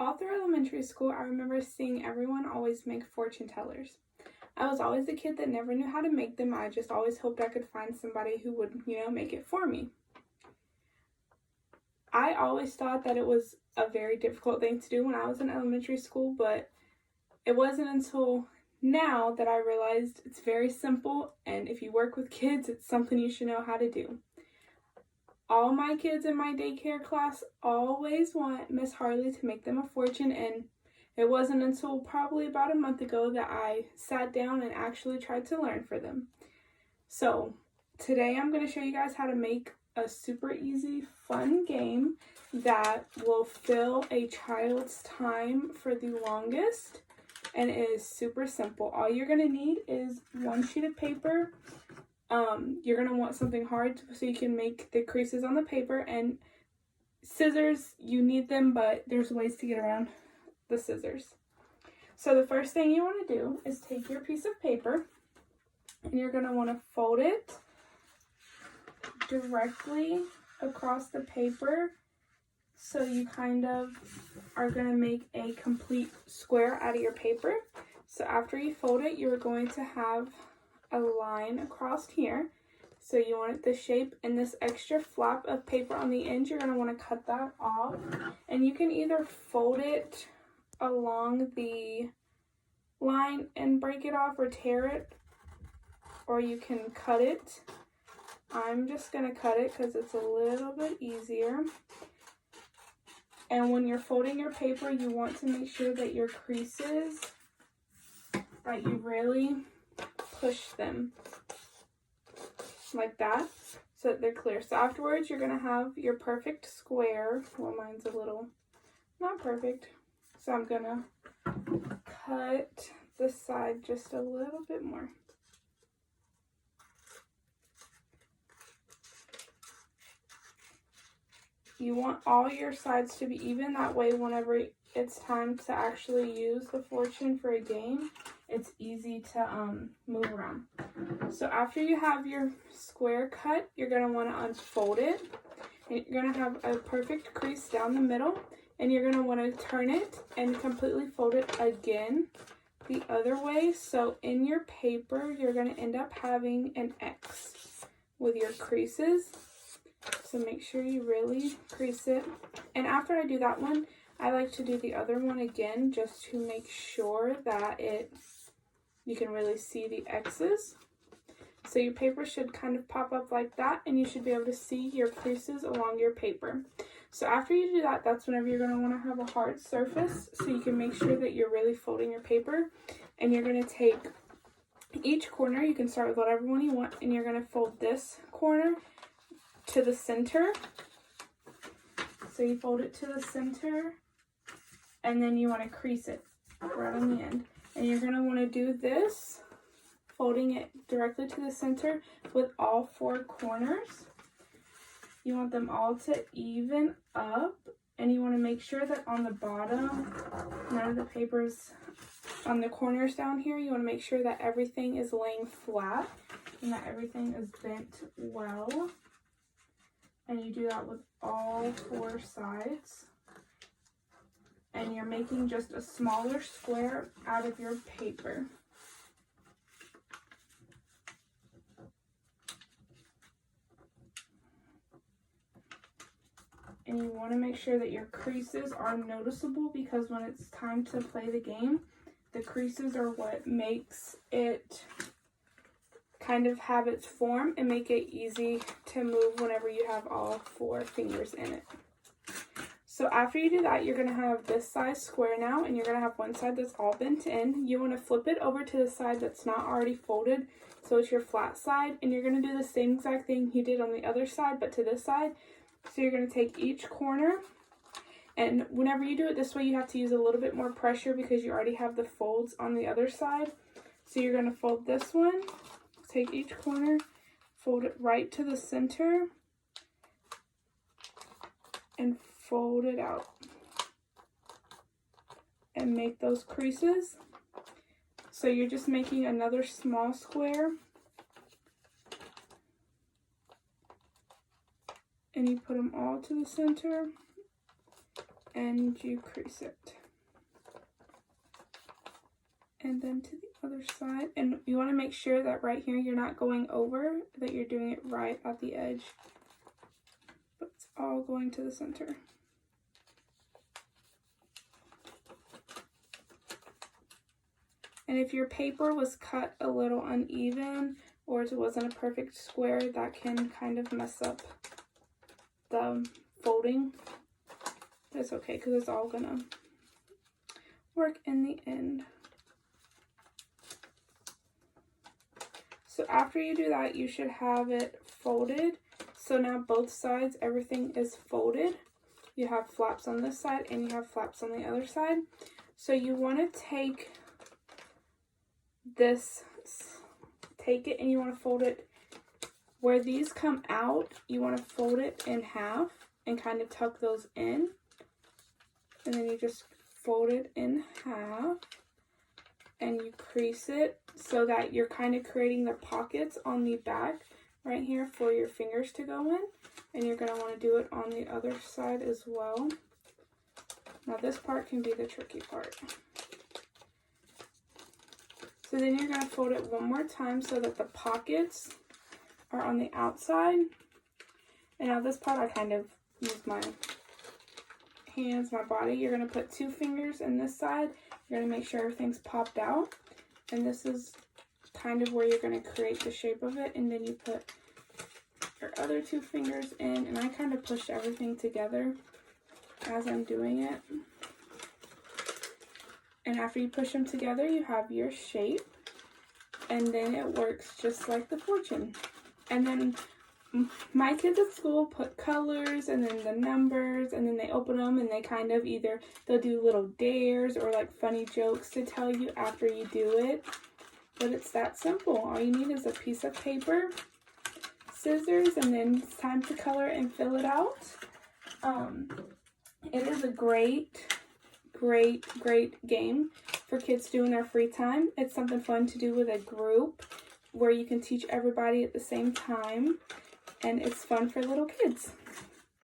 All through elementary school, I remember seeing everyone always make fortune tellers. I was always the kid that never knew how to make them. I just always hoped I could find somebody who would, make it for me. I always thought that it was a very difficult thing to do when I was in elementary school, but it wasn't until now that I realized it's very simple, and if you work with kids, it's something you should know how to do. All my kids in my daycare class always want Miss Harley to make them a fortune, and it wasn't until probably about a month ago that I sat down and actually tried to learn for them. So today I'm going to show you guys how to make a super easy, fun game that will fill a child's time for the longest, and it is super simple. All you're going to need is one sheet of paper. You're going to want something hard so you can make the creases on the paper, and scissors. You need them, but there's ways to get around the scissors. So the first thing you want to do is take your piece of paper, and you're going to want to fold it directly across the paper, so you kind of are going to make a complete square out of your paper. So after you fold it, you're going to have a line across here. So you want the shape, and this extra flap of paper on the end, you're going to want to cut that off. And you can either fold it along the line and break it off or tear it, or you can cut it. I'm just going to cut it because it's a little bit easier. And when you're folding your paper, you want to make sure that your creases, that you really push them like that so that they're clear. So afterwards, you're going to have your perfect square. Well, mine's a little not perfect. So I'm going to cut the side just a little bit more. You want all your sides to be even, that way whenever it's time to actually use the fortune for a game, it's easy to move around. So after you have your square cut, you're going to want to unfold it. And you're going to have a perfect crease down the middle, and you're going to want to turn it and completely fold it again the other way. So in your paper, you're going to end up having an X with your creases. So make sure you really crease it. And after I do that one, I like to do the other one again just to make sure that you can really see the X's. So your paper should kind of pop up like that, and you should be able to see your creases along your paper. So after you do that, that's whenever you're going to want to have a hard surface, so you can make sure that you're really folding your paper. And you're going to take each corner, you can start with whatever one you want, and you're going to fold this corner to the center. So you fold it to the center, and then you want to crease it right on the end. And you're going to want to do this, folding it directly to the center with all four corners. You want them all to even up, and you want to make sure that on the bottom, none of the papers on the corners down here, you want to make sure that everything is laying flat and that everything is bent well. And you do that with all four sides. And you're making just a smaller square out of your paper. And you want to make sure that your creases are noticeable, because when it's time to play the game, the creases are what makes it kind of have its form and make it easy to move whenever you have all four fingers in it. So after you do that, you're going to have this size square now, and you're going to have one side that's all bent in. You want to flip it over to the side that's not already folded, so it's your flat side, and you're going to do the same exact thing you did on the other side, but to this side. So you're going to take each corner, and whenever you do it this way, you have to use a little bit more pressure because you already have the folds on the other side. So you're going to fold this one, take each corner, fold it right to the center, and fold it out. And make those creases. So you're just making another small square. And you put them all to the center and you crease it. And then to the other side. And you want to make sure that right here you're not going over, that you're doing it right at the edge. But it's all going to the center. And if your paper was cut a little uneven or it wasn't a perfect square, that can kind of mess up the folding. That's okay because it's all gonna work in the end. So after you do that, you should have it folded. So now both sides, everything is folded. You have flaps on this side and you have flaps on the other side. So you want to take it and you want to fold it where these come out. You want to fold it in half and kind of tuck those in. And then you just fold it in half and you crease it so that you're kind of creating the pockets on the back right here for your fingers to go in. And you're going to want to do it on the other side as well. Now this part can be the tricky part. So then you're going to fold it one more time so that the pockets are on the outside. And now this part I kind of use my hands, my body. You're going to put 2 fingers in this side. You're going to make sure everything's popped out. And this is kind of where you're going to create the shape of it. And then you put your other 2 fingers in. And I kind of push everything together as I'm doing it. And after you push them together, you have your shape. And then it works just like the fortune. And then my kids at school put colors and then the numbers, and then they open them and they kind of they'll do little dares or like funny jokes to tell you after you do it. But it's that simple. All you need is a piece of paper, scissors, and then it's time to color and fill it out. It is a great game for kids doing their free time. It's something fun to do with a group where you can teach everybody at the same time, and it's fun for little kids.